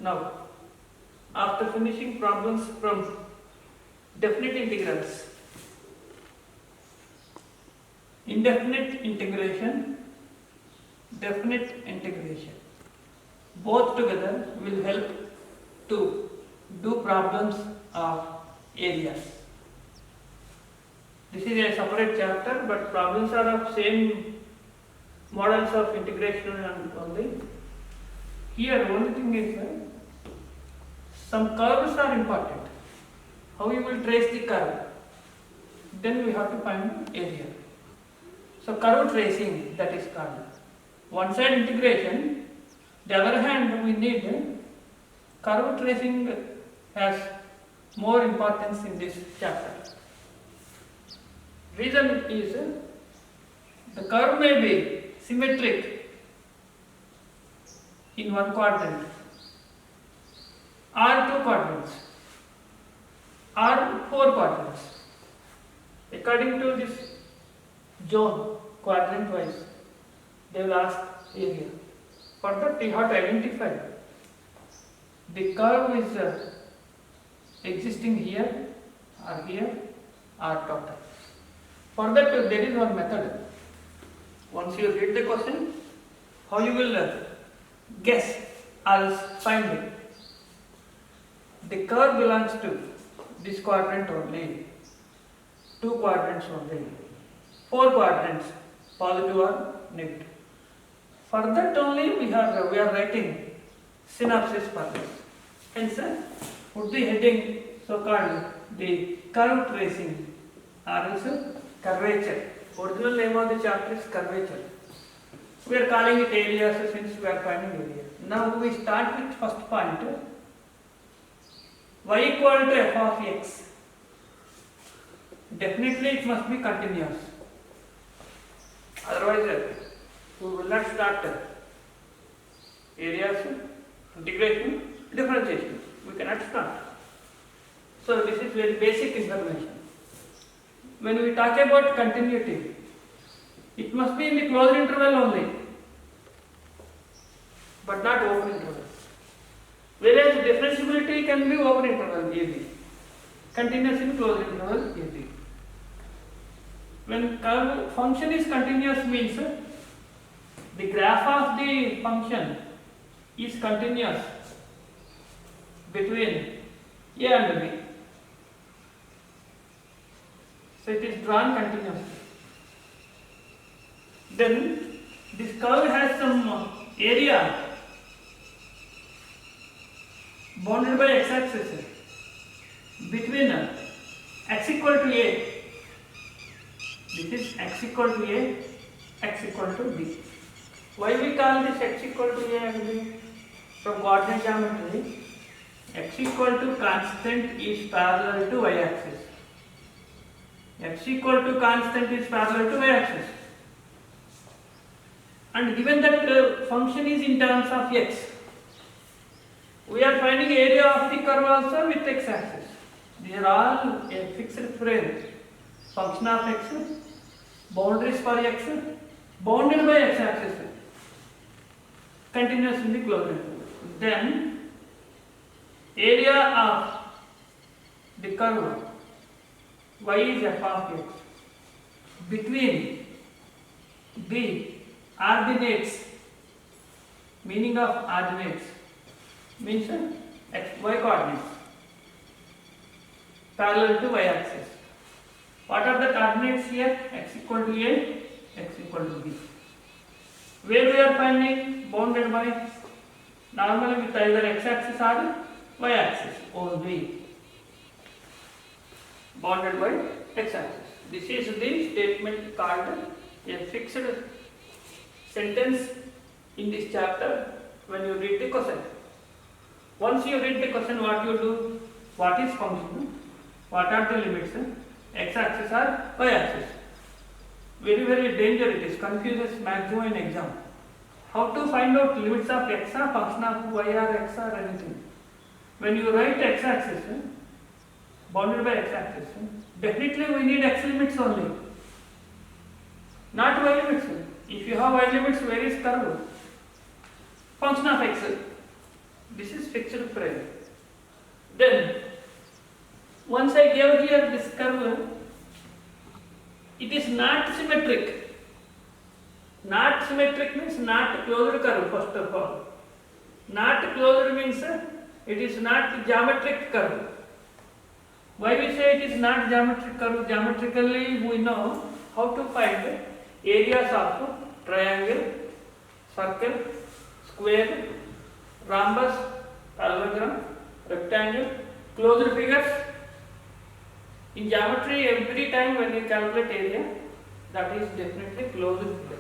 Now, after finishing problems from definite integrals, indefinite integration, definite integration, both together will help to do problems of areas. This is a separate chapter, but problems are of same models of integration and only. Here only thing is some curves are important. How you will trace the curve? Then we have to find area. So curve tracing, that is called. One side integration, the other hand we need curve tracing has more importance in this chapter. Reason is the curve may be symmetric in one quadrant or two quadrants or four quadrants. According to this zone, quadrant wise, they will ask area. For that we have to identify the curve is existing here or total. For that there is one method. Once you read the question, how you will guess or find it. The curve belongs to this quadrant only, two quadrants only, four quadrants, positive or negative. For that only we are writing synopsis for this. Hence, put the heading so called the curve tracing or else curvature. Original name of the chapter is curvature. We are calling it areas since we are finding area. Now we start with first point. Y equal to f of x. Definitely it must be continuous. Otherwise we will not start areas, integration, differentiation. We cannot start. So this is very basic information. When we talk about continuity, it must be in the closed interval only, but not open interval. Whereas differentiability can be open interval AB, continuous in closed interval AB. When curve function is continuous means the graph of the function is continuous between A and B. So it is drawn continuously. Then this curve has some area bounded by x-axis between x equal to A. This is x equal to A, x equal to B. Why we call this x equal to A and B? From coordinate geometry, x equal to constant is parallel to y-axis. X equal to constant is parallel to y-axis. And given that function is in terms of x, we are finding area of the curve also with x-axis. These are all a fixed frame. Function of x, boundaries for x, bounded by x-axis, continuous in the closed interval. Then area of the curve y is f of x between the ordinates. Meaning of ordinates means x, y coordinates parallel to y axis. What are the coordinates here? X equal to A, x equal to B. Where we are finding bounded by normally with either x axis or y axis only. Bounded by x axis. This is the statement called a fixed sentence in this chapter when you read the question. Once you read the question, what you do? What is function? What are the limits? X axis or y axis? Very, very dangerous. It is confuses maximum in exam. How to find out limits of x or function of y or x or anything? When you write x axis, bounded by x axis, definitely we need x limits only, not y limits. If you have y limits, where is curve? Function of x. This is fixed frame. Then, once I gave here this curve, it is not symmetric. Not symmetric means not closed curve, first of all. Not closed means it is not geometric curve. Why we say it is not geometric curve? Geometrically we know how to find areas of triangle, circle, square, rhombus, parallelogram, rectangle, closed figures. In geometry, every time when you calculate area, that is definitely closed figure.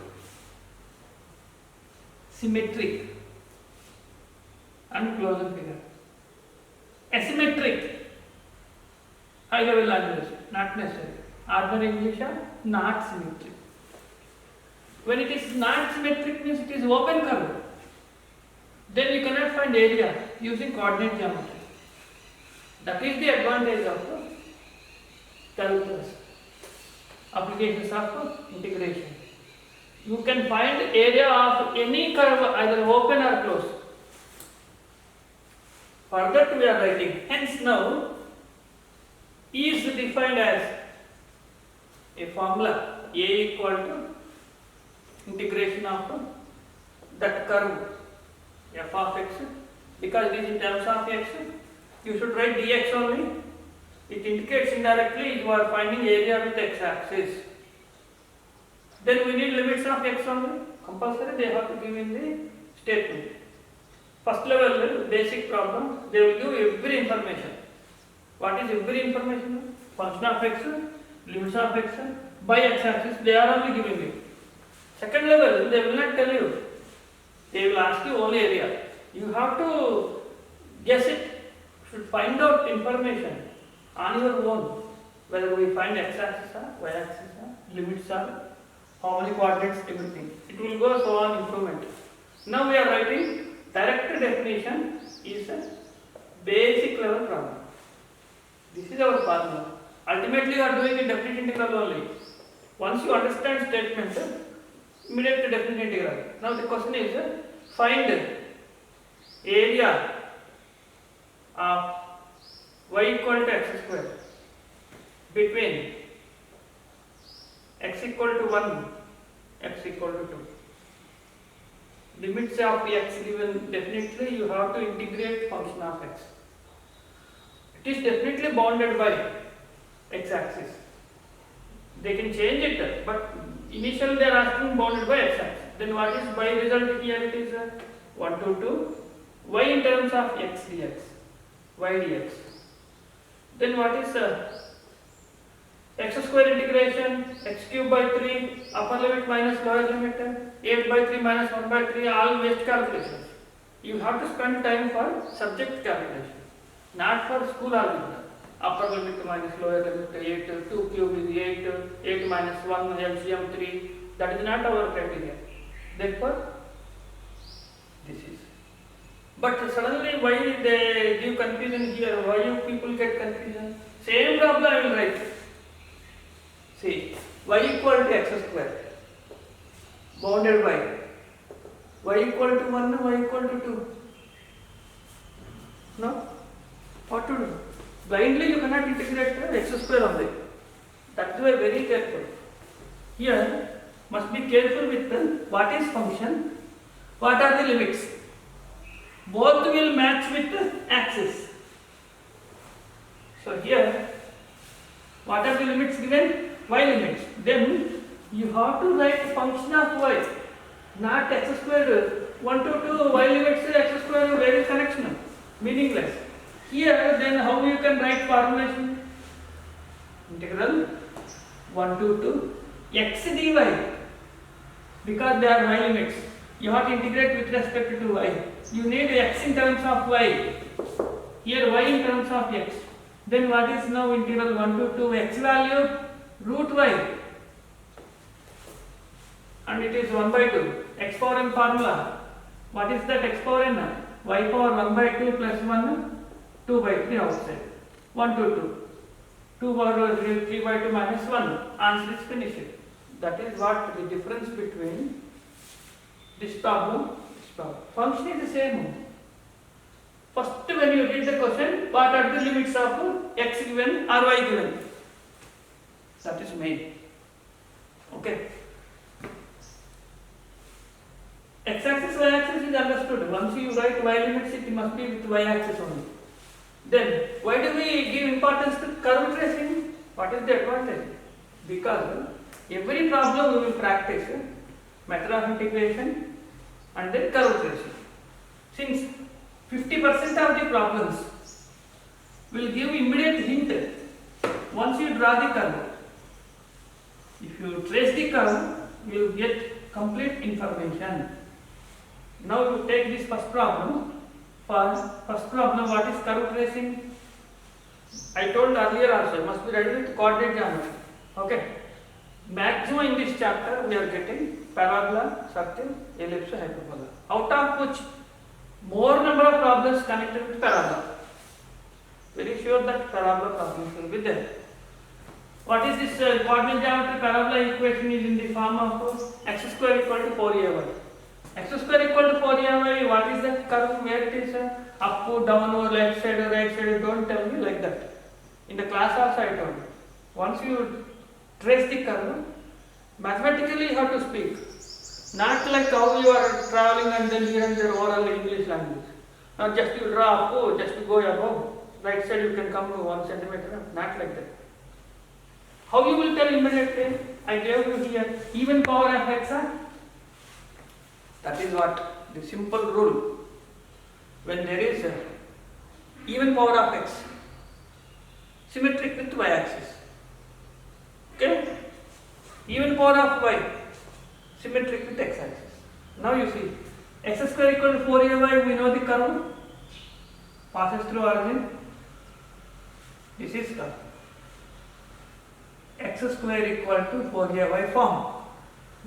Symmetric and closed figure. Asymmetric, high level language, not necessary. Ordinary English are not symmetric. When it is not symmetric means it is open curve. Then you cannot find area using coordinate geometry. That is the advantage of calculus, applications of integration. You can find area of any curve either open or closed. Further we are writing. Hence now E is defined as a formula A equal to integration of that curve f of x, because it is in terms of x, you should write dx only. It indicates indirectly you are finding area with x axis. Then we need limits of x only. Compulsory they have to give in the statement. First level basic problem, they will give every information. What is every information? Function of x, limits of x, by x axis, they are only giving you. Second level, they will not tell you. They will ask you only area. You have to guess it. Should find out information on your own. Whether we find x axis or y axis or limits or how many coordinates, everything. It will go so on improvement. Now we are writing direct definition is a basic level problem. This is our formula. Ultimately you are doing a definite integral only. Once you understand statement, immediate definite integral. Now the question is find area of y equal to x square between x equal to 1, x equal to 2. Limits of x given, definitely you have to integrate function of x. It is definitely bounded by x axis. They can change it, but initially they are asking bounded by x axis. Then what is by result here? It is 1 to 2, y in terms of x dx, y dx. Then what is x square integration, x cube by 3, upper limit minus lower limit, 8 by 3 minus 1 by 3, all waste calculations. You have to spend time for subject calculation, not for school algebra. Upper limit minus lower limit, 8, 2 cube is 8, 8 minus 1, LCM 3, that is not our criteria. Therefore, this is. But suddenly why they give confusion here, why you people get confusion? Same problem I will write. See, y equal to x square, bounded by y equal to 1, y equal to 2. No? What to do? Blindly you cannot integrate x square only. That's why very careful. Here must be careful with what is function, what are the limits. Both will match with the axis. So here, what are the limits given? Y limits. Then you have to write function of y, not x square. 1 to 2, y limits x square, where is connection? Meaningless. Here, then how you can write formulation? Integral 1 to 2 x dy, because they are y limits. You have to integrate with respect to y. You need x in terms of y. Here y in terms of x. Then what is now integral 1 to 2 x value root y, and it is 1 by 2. X power n formula. What is that x power n? Y power 1 by 2 plus 1, 2 by 3 outside. 1 to 2. 2 power 3 by 2 minus 1. Answer is finished. That is what the difference between this problem, this problem. Function is the same. First, when you read the question, what are the limits of x given or y given? That is main. Okay. X-axis, y-axis is understood. Once you write y limits, it must be with y-axis only. Then, why do we give importance to curve tracing? What is the advantage? Because every problem we will practice method of integration and then curve tracing. Since 50% of the problems will give immediate hint once you draw the curve. If you trace the curve, you will get complete information. Now you take this first problem. For first problem, what is curve tracing? I told earlier also, must be ready with coordinate geometry. Okay. Maximum in this chapter we are getting parabola, circle, ellipse, hyperbola. Out of which more number of problems connected with parabola. Very sure that parabola problems will be there. What is this coordinate geometry? Parabola equation is in the form of x square equal to 4ay. X square equal to 4ay, what is that curve? Where it is up, down, or left side, or right side? Don't tell me like that. In the class also I told you. Once you trace the curve, mathematically you have to speak. Not like how you are traveling and then here and there oral English language. Not just you draw up, just to go above. Right side you can come to 1 centimeter. Not like that. How you will tell immediately? I gave you here even power of x. That is what the simple rule. When there is even power of x, symmetric with y-axis. Okay? Even power of y, symmetric with x-axis. Now you see, x square equal to 4ay, we know the curve passes through origin. This is curve. X square equal to 4ay form.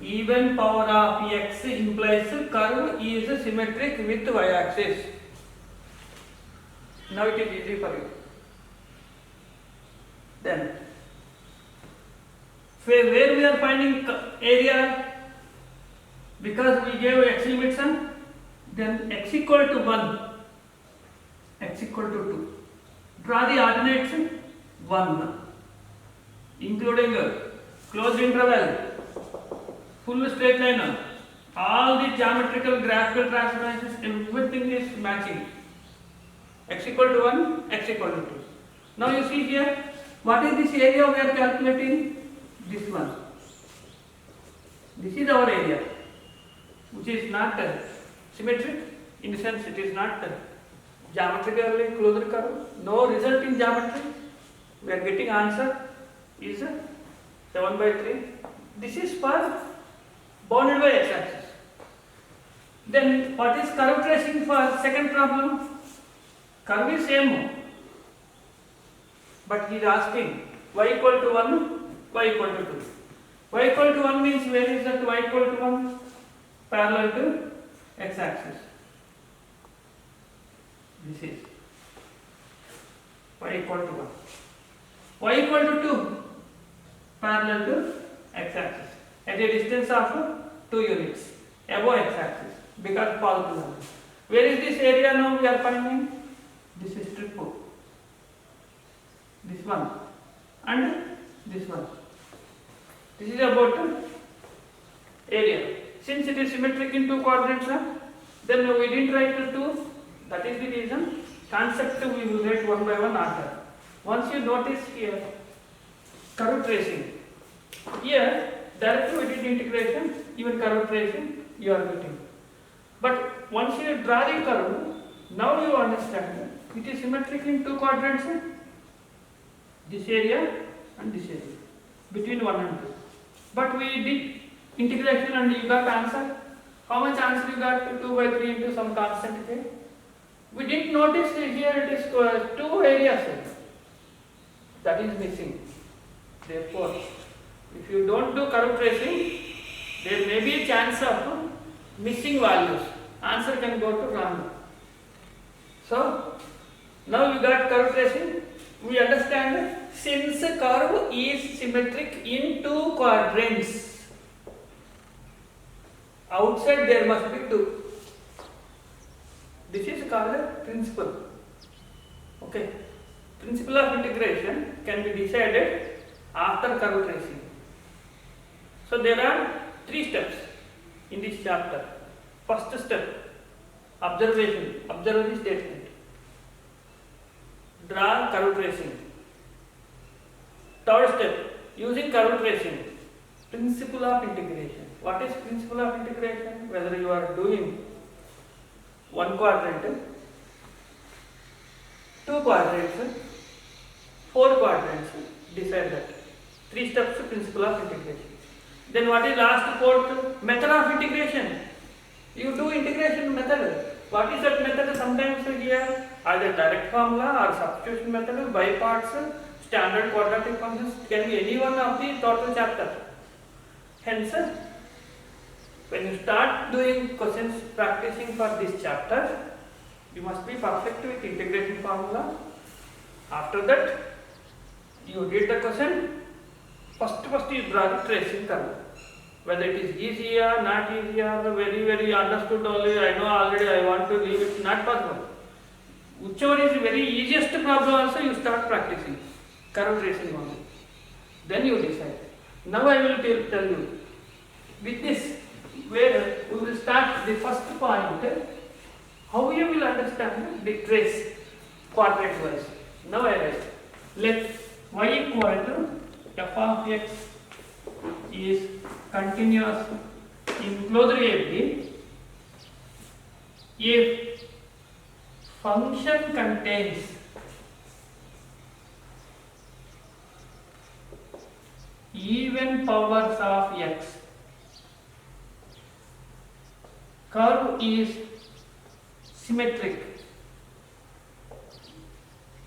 Even power of x implies curve is symmetric with y-axis. Now it is easy for you. Then, where we are finding area, because we gave x limits, then x equal to 1, x equal to 2. Draw the ordinates 1, including closed interval, full straight line, all the geometrical, graphical transformations, everything is matching. X equal to 1, x equal to 2. Now you see here, what is this area we are calculating? This one. This is our area, which is not symmetric, in the sense it is not geometrically closed curve, no result in geometry. We are getting answer is 7/3. This is for bounded by x-axis. Then what is curve tracing for second problem? Curve is same, but he is asking y equal to 1, y equal to 2. Y equal to 1 means where is that y equal to 1? Parallel to x-axis. This is y equal to 1. Y equal to 2, parallel to x-axis at a distance of 2 units above x-axis, because positive number. Where is this area now we are finding? This is strip. This one and this one. This is about area. Since it is symmetric in two quadrants, then we didn't write the 2. That is the reason. Concept we will write one by one after. Once you notice here, curve tracing. Here, directly we did integration, even curve tracing, you are getting. But once you draw the curve, now you understand it is symmetric in two quadrants. This area and this area, between 1 and 2. But we did integration and you got answer. How much answer you got? 2/3 into some constant here. We didn't notice here it is 2 areas. That is missing. Therefore, if you don't do curve tracing, there may be a chance of missing values. Answer can go to wrong. So, now we got curve tracing. We understand since curve is symmetric in two quadrants, outside there must be 2. This is is called a principle. Okay. Principle of integration can be decided after curve tracing. So there are 3 steps in this chapter. First step, observation, observe the statement. Draw curve tracing. Third step, using curve tracing, principle of integration. What is principle of integration? Whether you are doing 1 quadrant, 2 quadrants, 4 quadrants, decide that. 3 steps to principle of integration. Then what is last, fourth, method of integration. You do integration method. What is that method? Sometimes here either direct formula or substitution method, by parts, standard quadratic functions, can be any one of the total chapter. Hence, when you start doing questions practicing for this chapter, you must be perfect with integration formula. After that, you read the question. First you draw the tracing curve. Whether it is easy or not easy or very understood only, I know already, I want to leave it, not possible. Whichever is the very easiest problem also, you start practicing curve tracing only. Then you decide. Now I will tell you. With this, where we will start the first point, how you will understand the trace quadrant wise. Now I write. Let y equal to f of x is continuous in closed variable if function contains even powers of x, curve is symmetric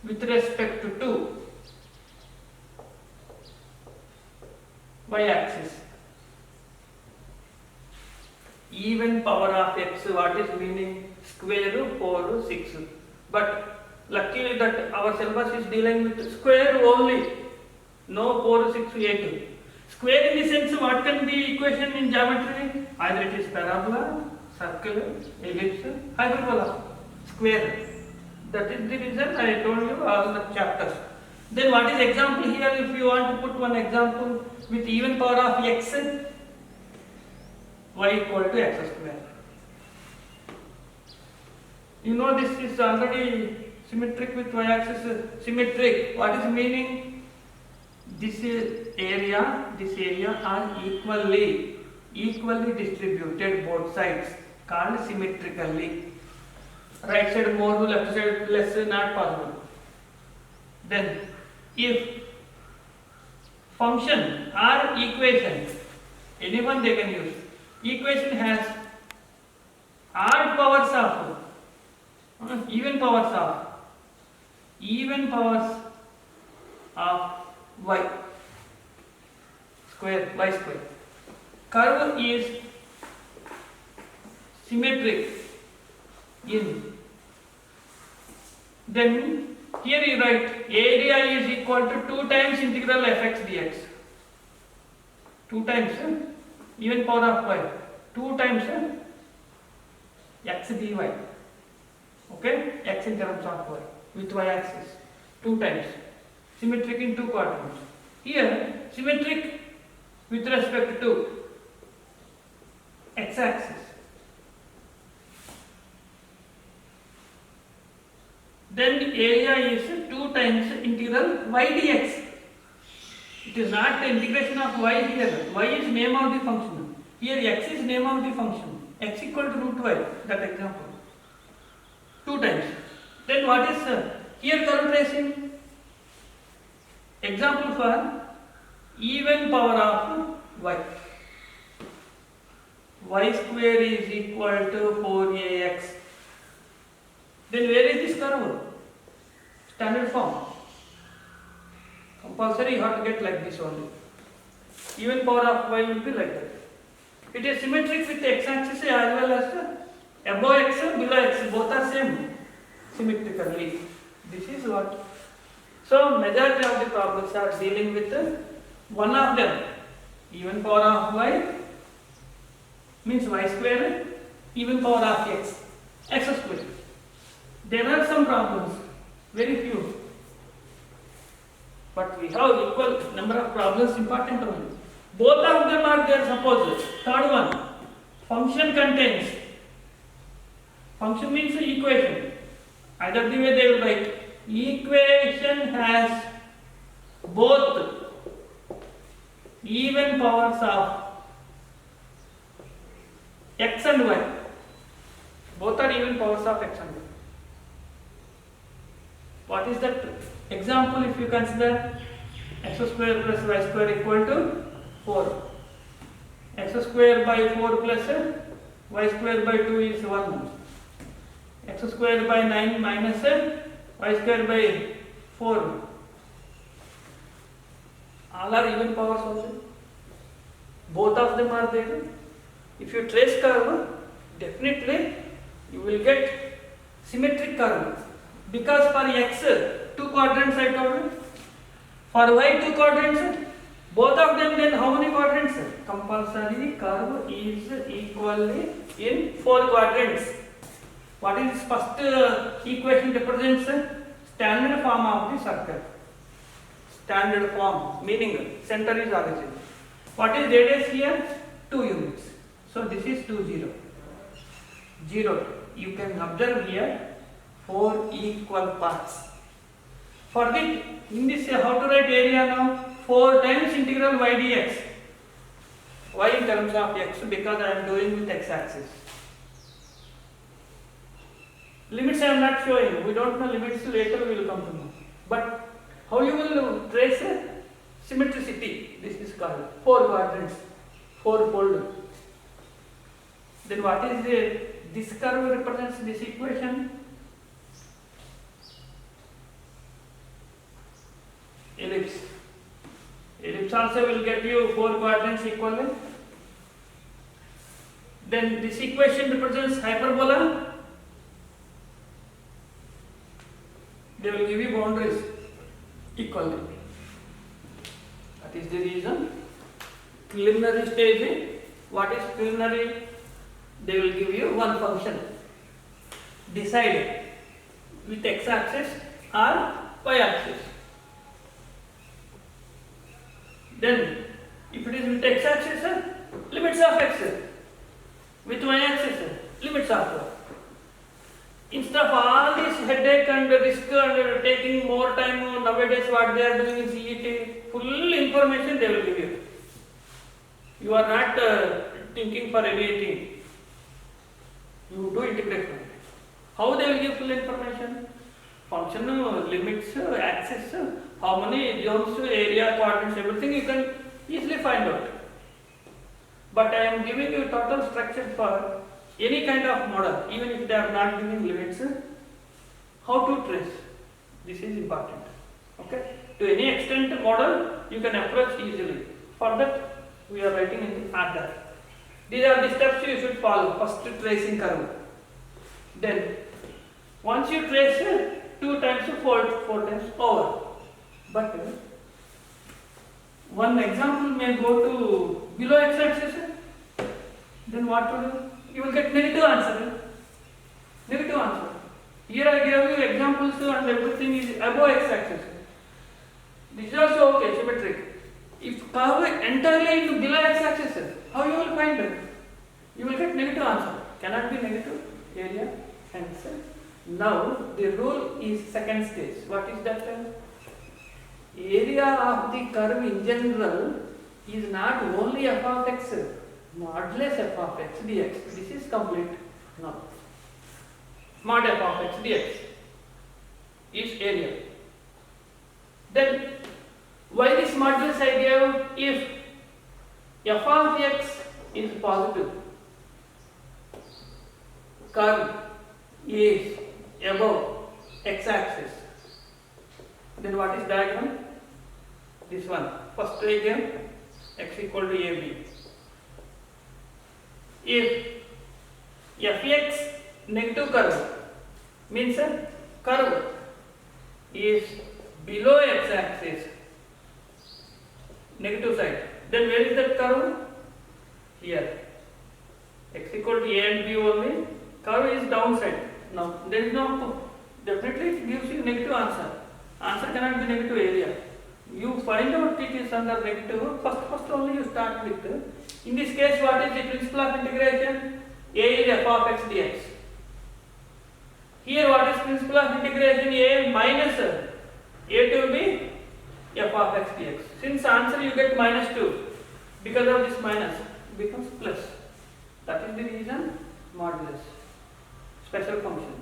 with respect to y-axis. Even power of x, what is meaning? Square root 4 to 6. But luckily that our syllabus is dealing with square only. No 4, 6, 8. Square in the sense, what can be equation in geometry? Either it is parabola, circle, ellipse, hyperbola, square. That is the reason I told you all the chapters. Then what is example here? If you want to put one example with even power of x, y equal to x square. You know this is already symmetric with y-axis. Symmetric. What is meaning? This area are equally distributed both sides, called symmetrically. Right side more, left side less, not possible. Then if function or equation, anyone they can use, equation has odd powers of even powers of y square, curve is symmetric in, then here you write area is equal to 2 times integral fx dx. 2 times even power of y, 2 times x dy. Okay, x in terms of y with y axis, 2 times. Symmetric in 2 quadrants. Here symmetric with respect to x axis. Then area is 2 times integral y dx. It is not the integration of y here. Y is name of the function. Here x is name of the function. X equal to root y, that example. 2 times. Then what is here curve tracing? Example for even power of y. Y square is equal to 4ax. Then where is this curve? Standard form. Compulsory you have to get like this only. Even power of y will be like that. It is symmetric with x axis as well as above x, below x, both are same symmetrically. This is what. So majority of the problems are dealing with one of them. Even power of y means y square, even power of x, x square. There are some problems, very few, but we have equal number of problems, important only. Both of them are there, suppose. Third one, function contains. Function means equation. Either the way they will write. Equation has both even powers of x and y. Both are even powers of x and y. What is that example? If you consider x square plus y square equal to 4. X square by 4 plus y square by 2 is 1. X square by 9 minus y square by 4. All are even powers also. Both of them are there. If you trace curve, definitely you will get symmetric curve. Because for x, 2 quadrants I told you. For y, 2 quadrants. Both of them, then how many quadrants? Compulsory curve is equally in 4 quadrants. What is first equation represents? Standard form of the circle. Standard form, meaning center is origin. What is radius here? 2 units. So this is 2, 0. 0. You can observe here 4 equal parts. For the, in this, how to write area now? 4 times integral y dx. Y in terms of x, because I am doing with x axis. Limits I am not showing. We don't know limits, later we will come to know. But how you will trace symmetricity? This is called 4 quadrants, 4-fold. Then what is this curve represents this equation? Ellipse. Ellipse also will get you 4 quadrants equally. Then this equation represents hyperbola. They will give you boundaries equally. That is the reason. Preliminary stage. What is preliminary? They will give you one function. Decide with x axis or y axis. Then, if it is with x axis, limits of x. With y axis, limits of y. Instead of all this headache and risk and taking more time, nowadays what they are doing is CET, full information they will give you. You are not thinking for anything. You do integration. How they will give full information? Function, limits, axis, how many zones, area, quadrants, everything you can easily find out. But I am giving you total structure for any kind of model, even if they are not giving limits, how to trace. This is important. Okay? To any extent model, you can approach easily. For that, we are writing in the order. These are the steps you should follow. First, tracing curve. Then, once you trace 2 times, 4 times over. But one example may go to below x-axis. Then what to do? You will get negative answer. Negative answer. Here I gave you examples and everything is above x-axis. This is also okay, symmetric. If curve entirely into below x-axis, how you will find it? You will get negative answer. Cannot be negative area. Hence, now the rule is second stage. What is that? Area of the curve in general is not only f of x, modulus f of x dx. This is complete. No. Mod f of x dx is area. Then, why this modulus I gave? If f of x is positive, curve is above x-axis, then what is diagram? This one. First I gave x equal to AB. If fx negative curve means curve is below x-axis, negative side, then where is that curve? Here. X equal to A and B only. Curve is downside. Now there is no definitely it gives you negative answer. Answer cannot be negative area. You find out it is under negative. First only you start with. In this case, what is the principle of integration? A is f of x dx. Here, what is principle of integration? A minus a to b f of x dx. Since answer you get minus 2, because of this minus becomes plus. That is the reason modulus. Special function.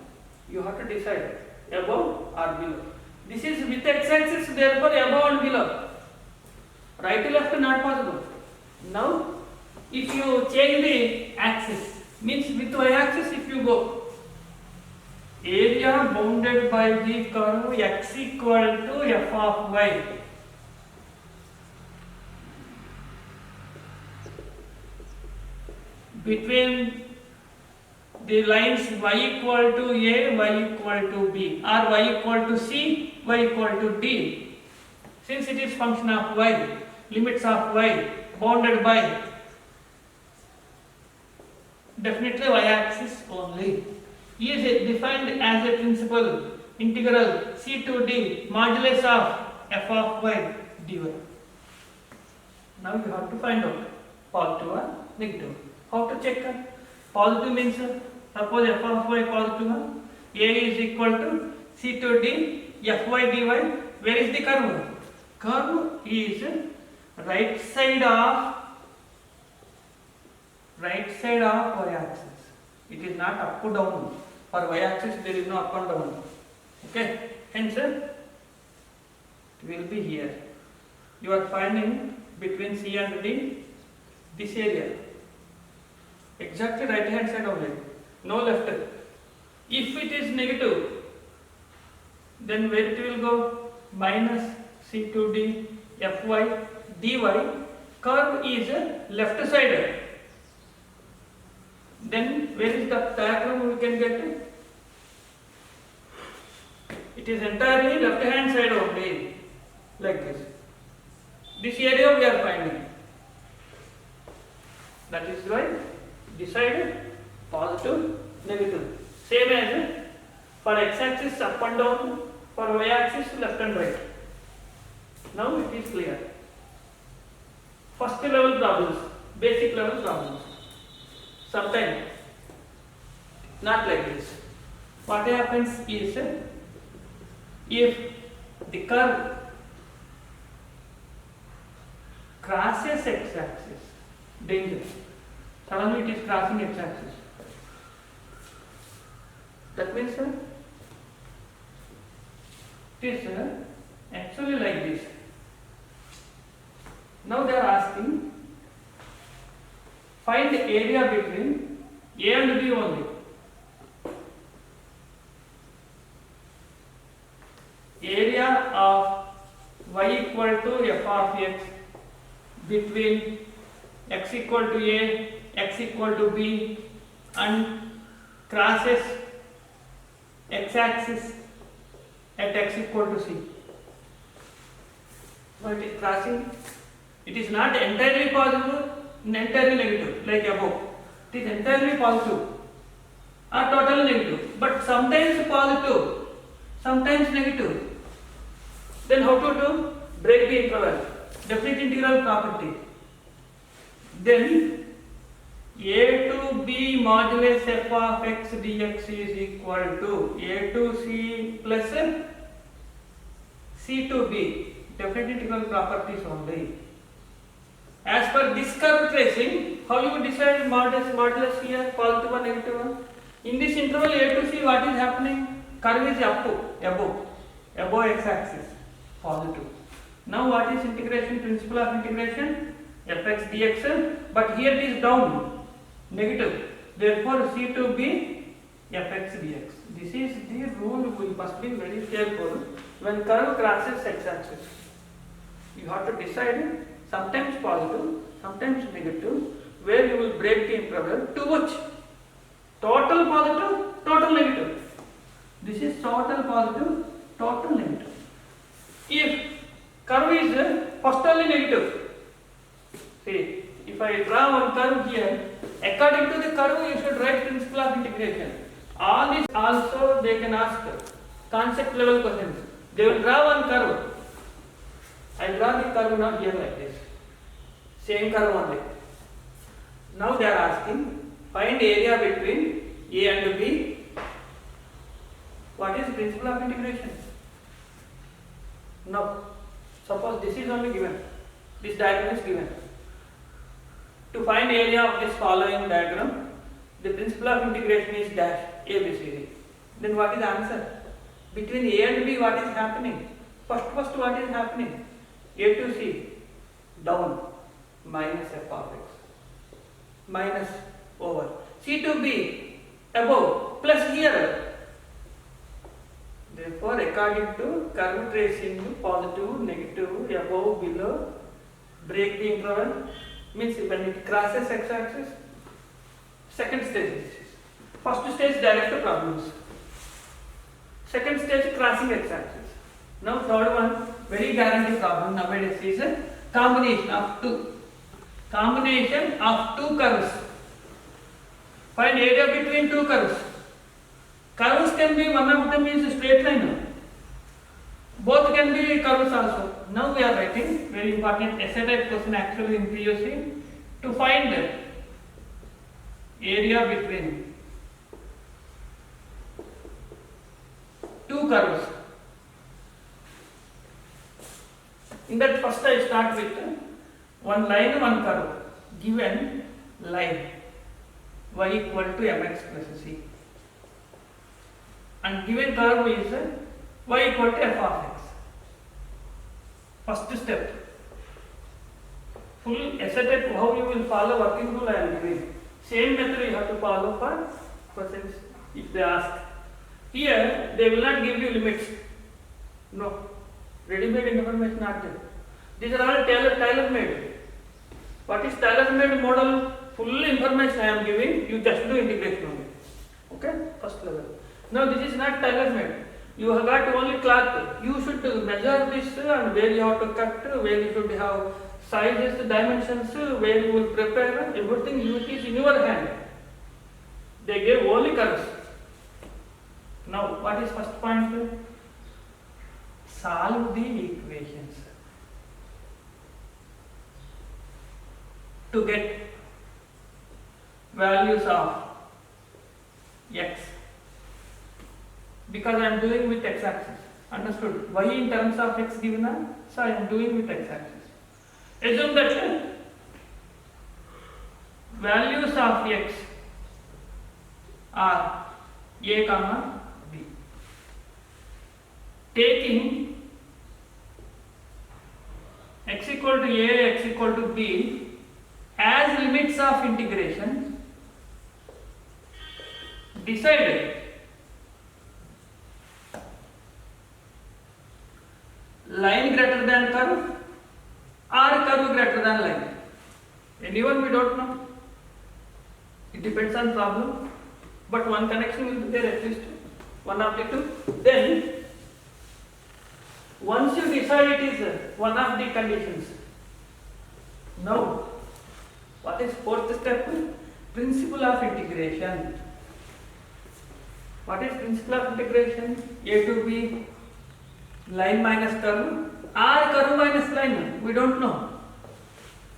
You have to decide above or below. This is with x-axis, therefore above and below. Right to left not possible. Now, if you change the axis, means with y-axis if you go, area bounded by the curve x equal to f of y. Between the lines y equal to a, y equal to b, or y equal to c, y equal to d. Since it is function of y, limits of y bounded by definitely y-axis only. Is defined as a principal integral c to d modulus of f of y dy. Now you have to find out positive or negative. How to check? Positive means suppose f of y positive, a is equal to c to d fy dy. Where is the curve? Curve is right side of y-axis. It is not up or down. For y-axis there is no up and down. Okay. Hence it will be here. You are finding between C and D this area. Exactly right hand side only. No left. If it is negative, then where it will go? Minus C to D fy dy. Curve is left side. Then where is the diagram we can get? It is entirely left hand side only, like this. This area we are finding. That is why decide positive, negative. Same as for x-axis up and down, for y-axis left and right. Now it is clear. First level problems, basic level problems. Sometimes not like this. What happens is if the curve crosses x-axis, danger. Suddenly it is crossing x-axis. That means it is actually like this. Now they are asking, find the area between A and B only. Area of y equal to f of x between x equal to A, x equal to B, and crosses x-axis at x equal to C. Now it is crossing. It is not entirely positive, entirely negative, like above. It is entirely positive or totally negative, but sometimes positive, sometimes negative. Then how to do? Break the interval, definite integral property. Then a to b modulus f of x dx is equal to a to c plus c to b, definite integral properties only. As per this curve tracing, how you decide modulus here, positive or negative one? In this interval a to c, what is happening? Curve is above x-axis, positive. Now what is integration? Principle of integration? Fx dx, but here it is down, negative. Therefore c to b fx dx. This is the rule. We must be very careful when curve crosses x-axis. You have to decide sometimes positive, sometimes negative, where you will break the interval to which? Total positive, total negative. This is total positive, total negative. If curve is first only negative, see, if I draw one curve here, according to the curve you should write principle of integration. All this also they can ask. concept level questions. They will draw one curve. I draw the curve now here like this. Same curve only. Now they are asking, find area between A and B. What is principle of integration? Now, suppose this is only given. This diagram is given. To find area of this following diagram, the principle of integration is dash A, B, C, D. Then what is the answer? Between A and B, what is happening? First what is happening? A to C, down, minus f of x, minus over. C to B, above, plus here. Therefore, according to curve tracing, positive, negative, above, below, break the interval, means when it crosses x-axis, second stage is this. First stage direct the problems. Second stage crossing x-axis. Now third one, very guaranteed problem nowadays is a combination of two. Combination of two curves. Find area between two curves. Curves can be, one of them is a straight line. Both can be curves also. Now we are writing very important essay type question actually in POC to find area between two curves. In that first I start with one line, one curve. Given line y equal to mx plus c. And given curve is y equal to f of x. First step. Full essay type how you will follow working rule I am giving. Same method you have to follow for questions if they ask. Here they will not give you limits. No. Ready-made information not there. These are all tailor-made. What is tailor-made model? Full information I am giving. You just do integration only. Okay? First level. Now this is not tailor-made. You have got only cloth. You should measure this and where you have to cut, where you should have sizes, dimensions, where you will prepare, everything it is in your hand. They gave only curves. Now what is first point? Solve the equations to get values of x. Because I am doing with x-axis. Understood? Y in terms of x given, so I am doing with x-axis. Assume that values of x are a comma b. Taking x equal to a, x equal to b as limits of integration, decide line greater than curve or curve greater than line. Anyone we don't know. It depends on problem. But one connection will be there at least. One of the two. Then once you decide it is one of the conditions. Now what is fourth step? Principle of integration. What is principle of integration? A to B, line minus curve or curve minus line, we don't know.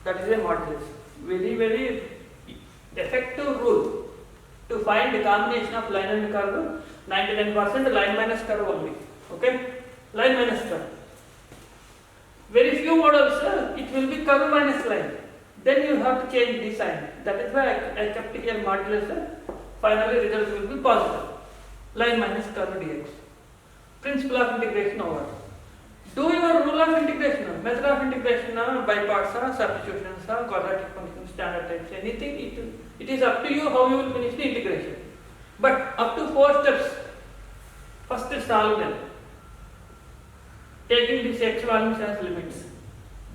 That is a modulus. Very effective rule to find the combination of line and curve. 99% line minus curve only. Okay? Line minus curve. Very few models it will be curve minus line. Then you have to change the sign. That is why I kept here modulus. Finally result will be positive. Line minus curve dx. Principle of integration over. Do your rule of integration, method of integration, by parts, substitutions, quadratic functions, standard types, anything. It is up to you how you will finish the integration. But up to 4 steps. First solve them. Taking these x values as limits.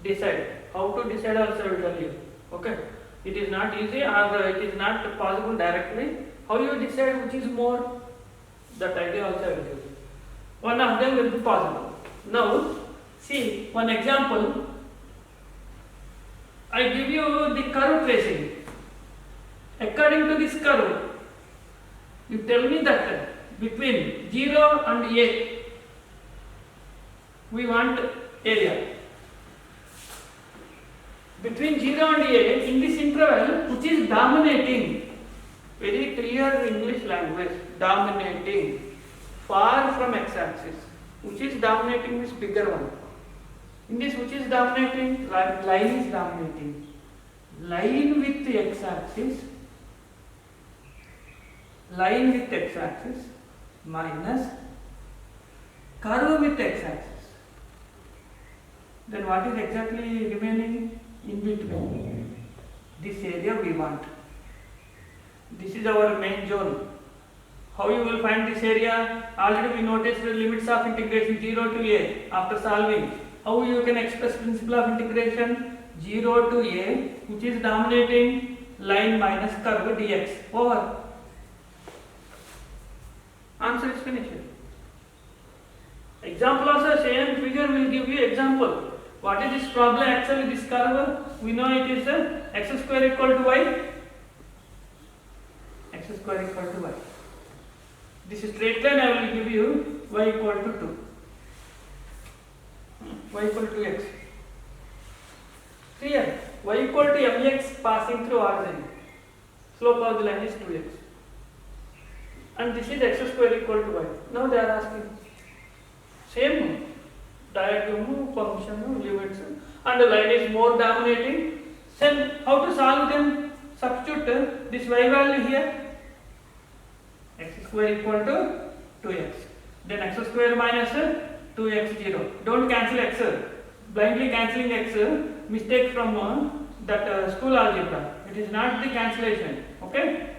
Decide. How to decide also I will tell you. Okay. It is not easy or it is not possible directly. How you decide which is more? That idea also I will give you. One of them will be possible. Now, see one example. I give you the curve tracing. According to this curve, you tell me that between 0 and A. We want area. Between 0 and A, in this interval, which is dominating, very clear English language, dominating, far from x-axis, which is dominating this bigger one. In this, which is dominating? Line is dominating. Line with the x-axis, minus curve with x-axis. Then what is exactly remaining in between? This area we want. This is our main zone. How you will find this area? Already we noticed the limits of integration 0 to A after solving. How you can express principle of integration? 0 to A, which is dominating, line minus curve dx. Over. Answer is finished. Example also same figure will give you example. What is this problem? Actually this curve, we know it is x square equal to y. X square equal to y. This is straight line. I will give you y equal to 2. Y equal to x. Clear? Y equal to mx passing through origin. Slope of the line is 2x. And this is x square equal to y. Now they are asking same diagram, function, limits, and the line is more dominating. Then how to solve them? Substitute this y value here. X square equal to 2x. Then x square minus 2x 0. Don't cancel x. Blindly cancelling x, mistake from that school algebra. It is not the cancellation. Okay?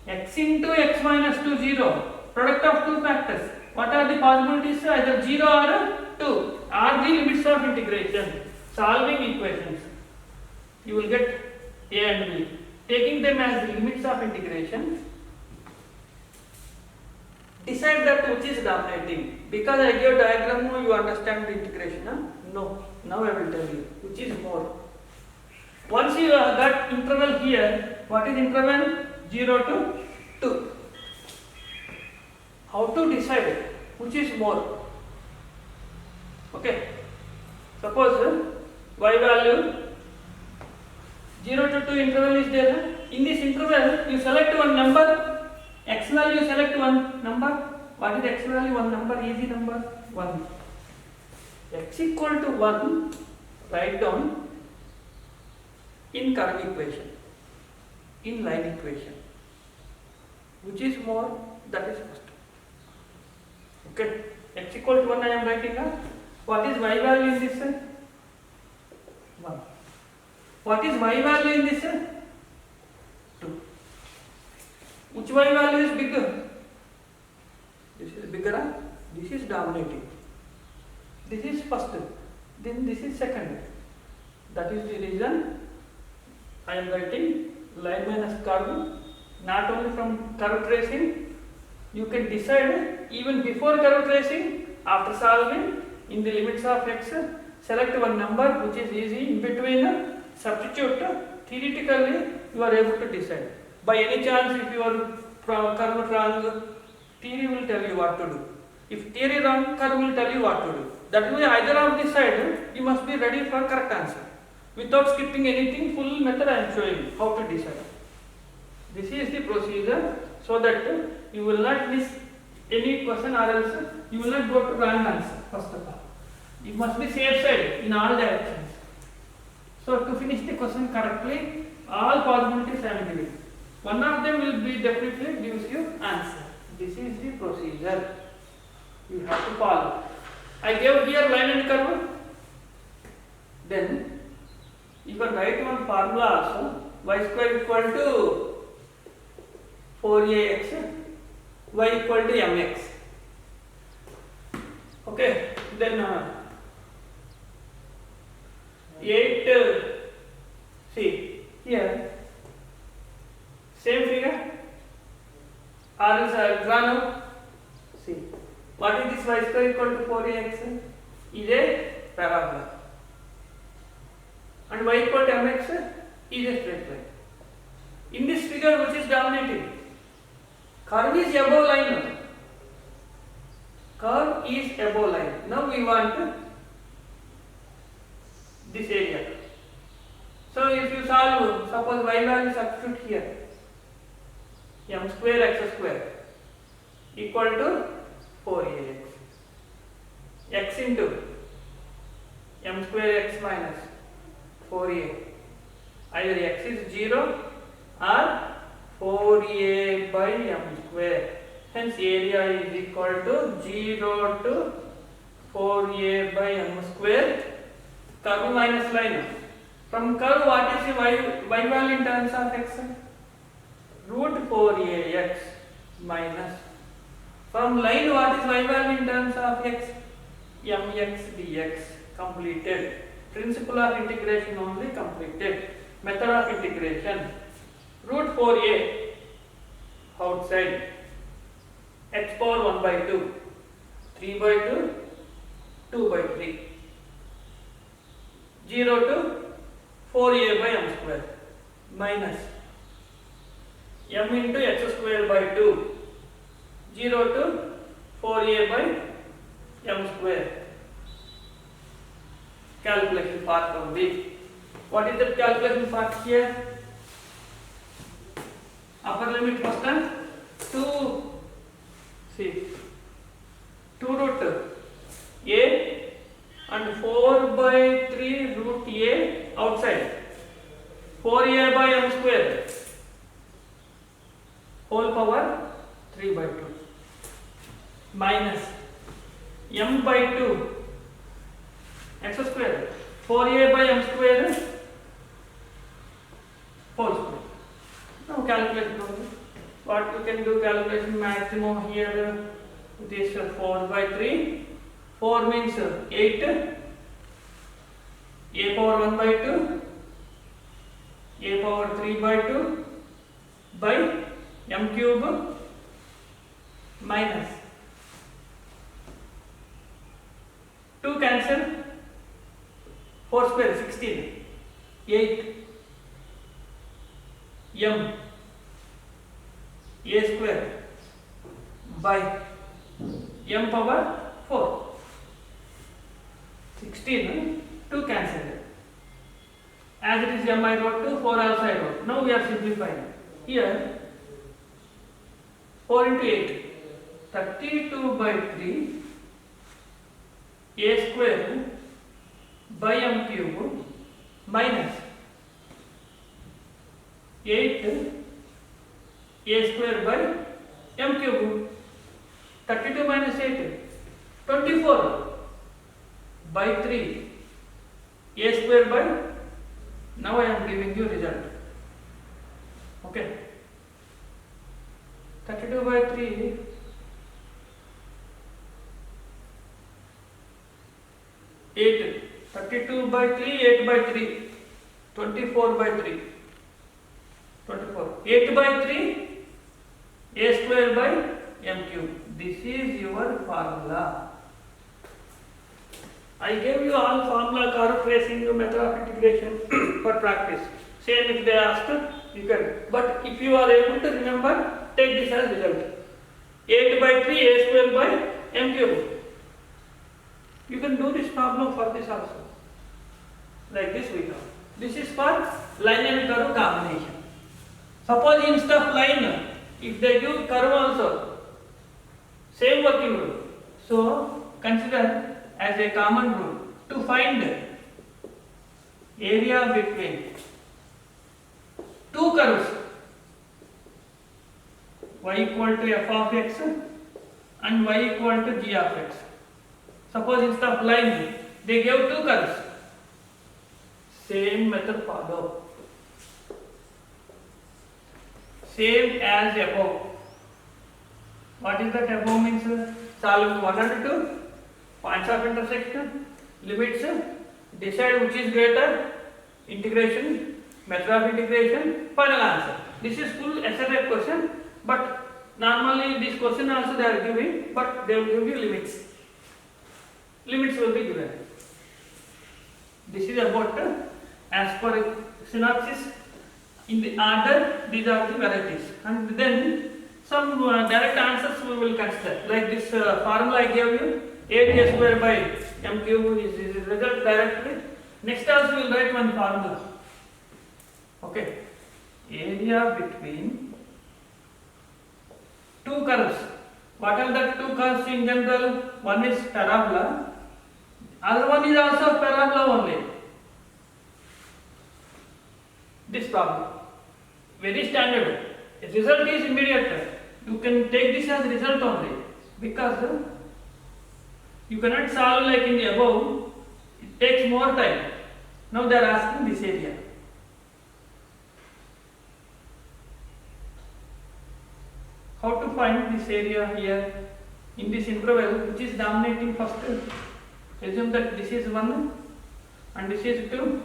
X into x minus 2 0. Product of two factors. What are the possibilities? Either 0 or 2 are the limits of integration. Solving equations, you will get A and B. Taking them as the limits of integration, decide that which is dominating. Because I gave diagram, you understand the integration. Huh? No. Now I will tell you which is more. Once you got interval here, what is interval? 0 to 2. How to decide which is more? Okay. Suppose y value 0 to 2 interval is there. In this interval, you select one number. X value select one number. What is x value? One number, easy number, 1. X equal to 1, write down in curve equation, in line equation. Which is more? That is first. Okay. X equal to 1 I am writing up. What is y value in this? 1. What is y value in this? 2. Which y value is bigger? This is bigger. This is dominating. This is first. Then this is second. That is the reason I am writing line minus curve. Not only from curve tracing, you can decide even before curve tracing, after solving in the limits of x, select one number which is easy. In between, substitute. Theoretically, you are able to decide. By any chance, if your curve wrong, theory will tell you what to do. If theory wrong, curve will tell you what to do. That way, either of this side, you must be ready for correct answer. Without skipping anything, full method I am showing you how to decide. This is the procedure, so that you will not miss any question, or else you will not go to wrong answer. First of all, you must be safe side in all directions. So to finish the question correctly, all possibilities I am giving. One of them will be definitely gives you answer. This is the procedure you have to follow. I gave here line and curve. Then you can write one formula also. Y square equal to 4ax, y equal to mx. Okay, then 8, see here, same figure, or is drawn out. See, what is this y square equal to 4ax? Is a parabola. And y equal to mx is a straight line. In this figure, which is dominating? Curve is above line. Curve is above line. Now we want this area. So if you solve, suppose y value substitute here, m square x square equal to 4ax. X into m square x minus 4a. Either x is 0 or 4a by m square. Hence area is equal to 0 to 4a by m square. Curve minus line. From curve, what is the y value in terms of x? Root 4ax minus. From line, what is y value in terms of x? Mx dx. Completed. Principle of integration only completed. Method of integration. Root 4a outside. X power 1 by 2. 3 by 2. 2 by 3. 0 to 4a by m square minus m into x square by 2, 0 to 4a by m square. Calculation part only. What is the calculation part here? Upper limit first 2. See, 2 root a and 4 by 3 root a outside. 4a by m square whole power 3 by 2 minus m by 2 x square 4a by m square whole square. Now calculate what you can do. Calculation maximum here. This 4 by 3. 4 means 8. A power 1 by 2. A power 3 by 2 by m cube minus 2 cancel. 4 square 16. 8 m a square by m power 4. 16, 2 cancel. As it is m I wrote to 4 also I wrote. Now we are simplifying. Here 4 into 8, 32 by 3 a square by m cube minus 8 a square by m cube. 32 minus 8, 24 by 3 a square by, now I am giving you result. Okay, 32 by 3 8, 32 by 3 8 by 3 24 by 3 24, 8 by 3 a square by m cube. This is your formula. I gave you all formula, curve tracing, method of integration for practice. Same if they ask, you can. But if you are able to remember, take this as result. 8 by 3 a square by m cube. You can do this problem for this also. Like this we have. This is for line and curve combination. Suppose instead of line, if they give curve also, same working rule. So consider as a common rule to find area between two curves, y equal to f of x and y equal to g of x. Suppose instead of line they gave two curves, same method follow, same as above. What is that above means? Solve 1 and 2, points of intersection, limits, decide which is greater, integration, method of integration, final answer. This is full SRF question, but normally this question also they are giving, but they will give you limits. Limits will be given. This is about as per synopsis. In the order, these are the varieties, and then Some direct answers we will consider, like this formula I gave you, 8a square by m cube is result directly. Next also we will write one formula. Okay, area between two curves. What are the two curves in general? One is parabola, other one is also parabola only. This problem, very standard. The result is immediate. You can take this as result only, because you cannot solve like in the above. It takes more time. Now they are asking this area. How to find this area here in this interval which is dominating first? Assume that this is 1 and this is 2.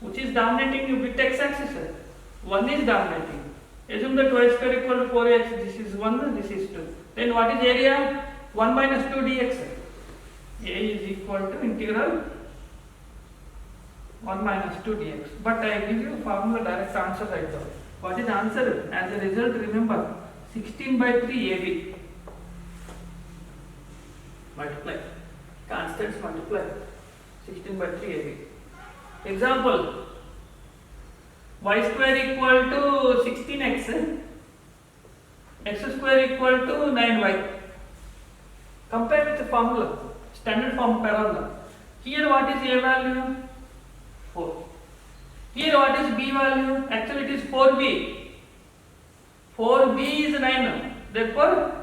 Which is dominating with x-axis? 1 is dominating. Assume that y square equal to 4x. This is 1, this is 2. Then what is area? 1 minus 2 dx. A is equal to integral 1 minus 2 dx. But I give you formula direct answer right now. What is the answer? As a result, remember 16 by 3 AB. Multiply. Constants multiply. 16 by 3 AB. Example. Y square equal to 16x. X square equal to 9y. Compare with the formula. Standard form parabola. Here what is A value? 4. Here what is B value? Actually it is 4B. 4B is 9. Therefore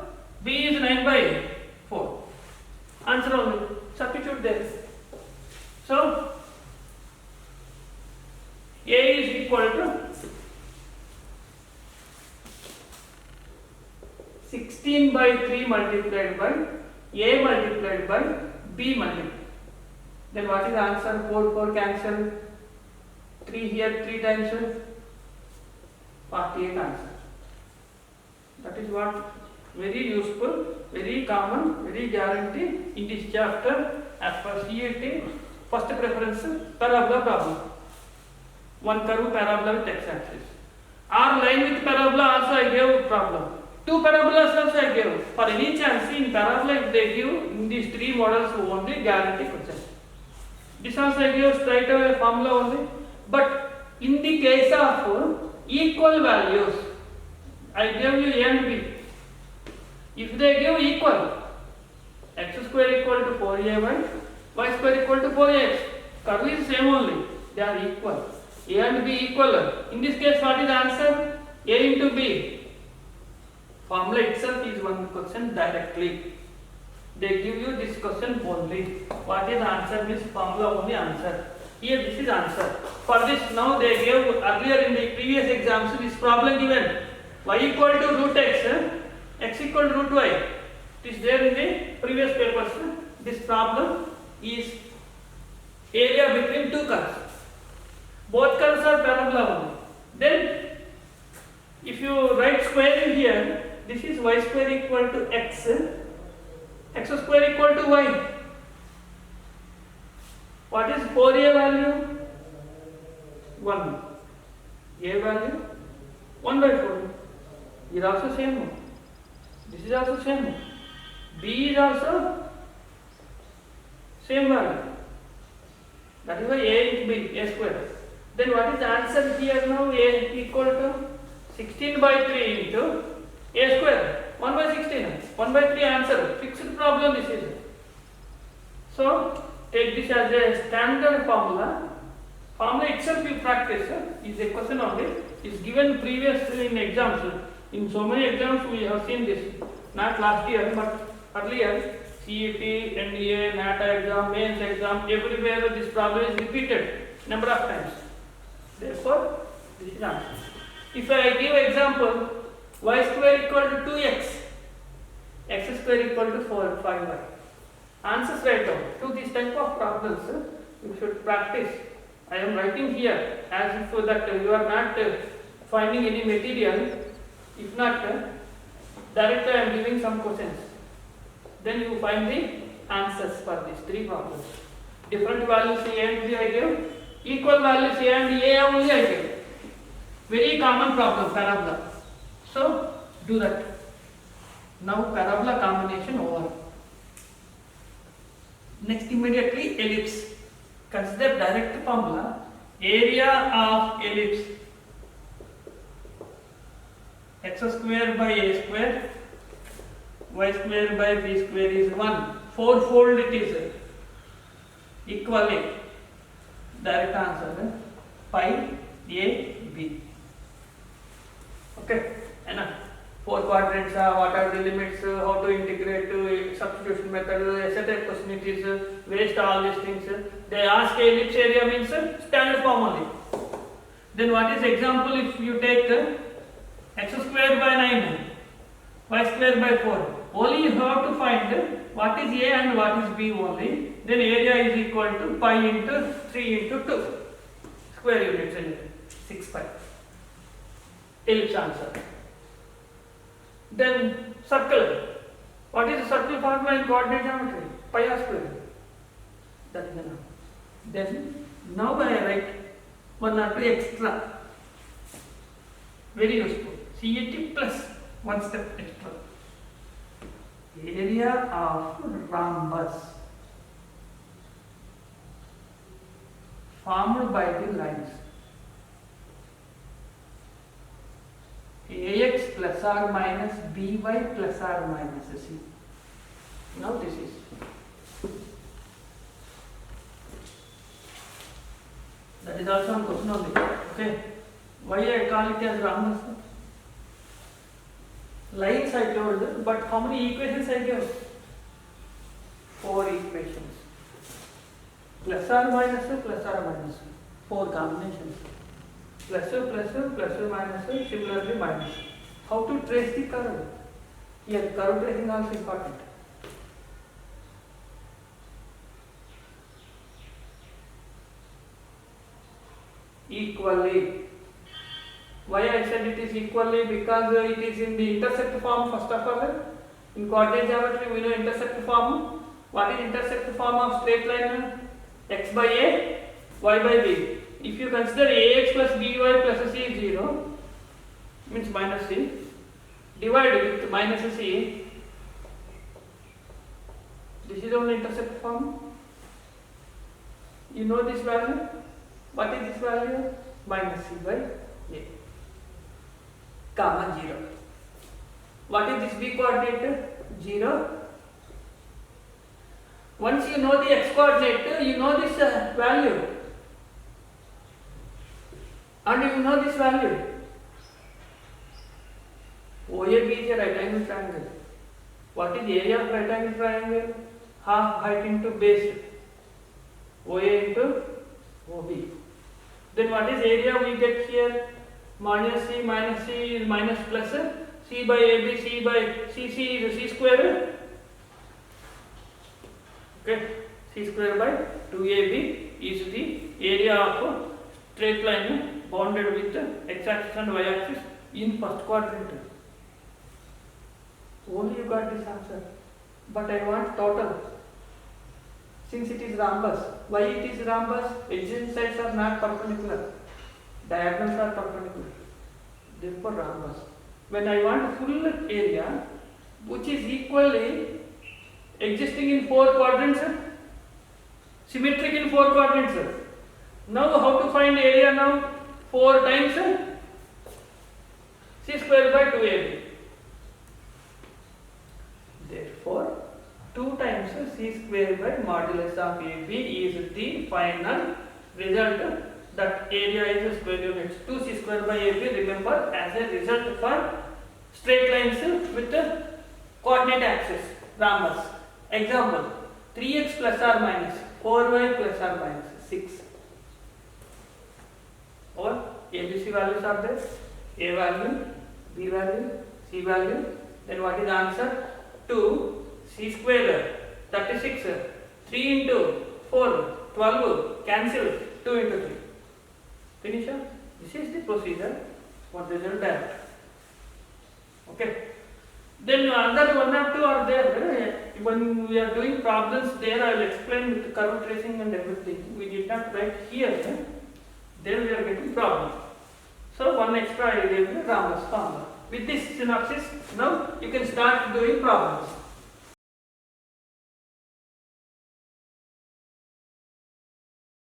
B is 9 by 4. Answer only. Substitute there. So A is equal to 16 by 3 multiplied by A multiplied by B multiplied. Then what is the answer? 4 cancel. 3 here 3 times 48 answer. That is what very useful, very common, very guarantee in this chapter as per CET. First preference parabola problem. One curve parabola with x-axis. Or line with parabola also I gave problem. 2 parabolas also I gave. For any chance in parabola if they give in these 3 models only guarantee question. This also I gave straight away formula only. But in the case of equal values, I gave you A and B. If they give equal, x square equal to 4ay, y square equal to 4x, curve is same only. They are equal. A and B equal. In this case, what is the answer? A into B. Formula itself is one question directly. They give you this question only. What is the answer? Means formula only answer. Here this is answer. For this now they gave earlier in the previous exams this problem given. Y equal to root x, x equal to root y. It is there in the previous papers. This problem is area between two curves. Both curves are parabola only. Then if you write square in here, this is y square equal to x, x square equal to y. What is 4a value? 1. A value 1 by 4. Is also same. This is also same. B is also same value. That is why A into B, A square. Then what is the answer here now? A equal to 16 by 3 into A square. 1 by 16. 1 by 3 answer. Fixed problem this is. So take this as a standard formula. Formula itself you practice is a question only. Is given previously in exams. In so many exams we have seen this. Not last year but earlier. CET, NDA, NATA exam, mains exam, everywhere this problem is repeated number of times. Therefore, this is answer. If I give example, y square equal to 2x, x square equal to 5y. Answers right now. To this type of problems, you should practice. I am writing here as if that you are not finding any material. If not, directly I am giving some questions. Then you find the answers for these 3 problems. Different values A and B I gave. Equal values A and A only I gave. Very common problem, parabola. So, do that. Now parabola combination over. Next immediately ellipse. Consider direct formula. Area of ellipse x square by a square y square by b square is 1. Fourfold it is equally. Direct answer pi a b. Okay, enough. Four quadrants, what are the limits, how to integrate, substitution method, etc. question it is, waste all these things. They ask ellipse area means standard form only. Then what is example if you take x square by 9, y square by 4. Only you have to find what is a and what is b only. Then area is equal to pi into 3 into 2 square units, 6 pi. Ellipse answer. Then circle. What is the circle formula in coordinate geometry? Pi r square. That is enough. Then now I write one or two extra. Very useful. CET plus one step extra. Area of rhombus formed by the lines AX plus or minus BY plus or minus C. Now this is that is also a question only. Okay, why I call it as rhombus? Lines I told, but how many equations I gave? 4 equations. Plus or minus, plus or minus. 4 combinations. Plus, minus, similarly minus. How to trace the curve? Here, curve tracing also important. Equally. Why I said it is equally? Because it is in the intersect form first of all. In coordinate geometry we know intersect form. What is intersect form of straight line? X by a, y by b. If you consider ax plus by plus c is 0, means minus c, divide with minus c, this is only intersect form. You know this value? What is this value? Minus c by a, comma 0. What is this b coordinate? 0. Once you know the x coordinate, you know this value. And you know this value. OAB is a right angle triangle. What is area of right angle triangle? Half height into base. OA into OB. Then what is area we get here? Minus C is minus plus C by AB, C by CC is C square. Okay, C square by 2AB is the area of straight line bounded with x axis and y axis in first quadrant. Only you got this answer, but I want total. Since it is rhombus, why it is rhombus? Adjacent sides are not perpendicular, diagonals are perpendicular, therefore rhombus. When I want full area which is equally existing in 4 quadrants, symmetric in 4 quadrants. Now how to find area now? 4 times c square by 2ab. Therefore 2 times c square by modulus of ab is the final result. That area is square units. 2c square by ab, remember, as a result for straight lines with the coordinate axis, rhombus. Example, 3x plus or minus 4y plus or minus 6. Or ABC values are there, A value, B value, C value. Then what is the answer? 2, C square, 36, 3 into 4, 12, cancel, 2 into 3. Finish up. This is the procedure for result direct. Okay. Then another 1 or 2 are there. When we are doing problems there, I will explain with curve tracing and everything. We did not write here. There we are getting problem. So one extra I gave the rhombus formula. With this synopsis, now you can start doing problems.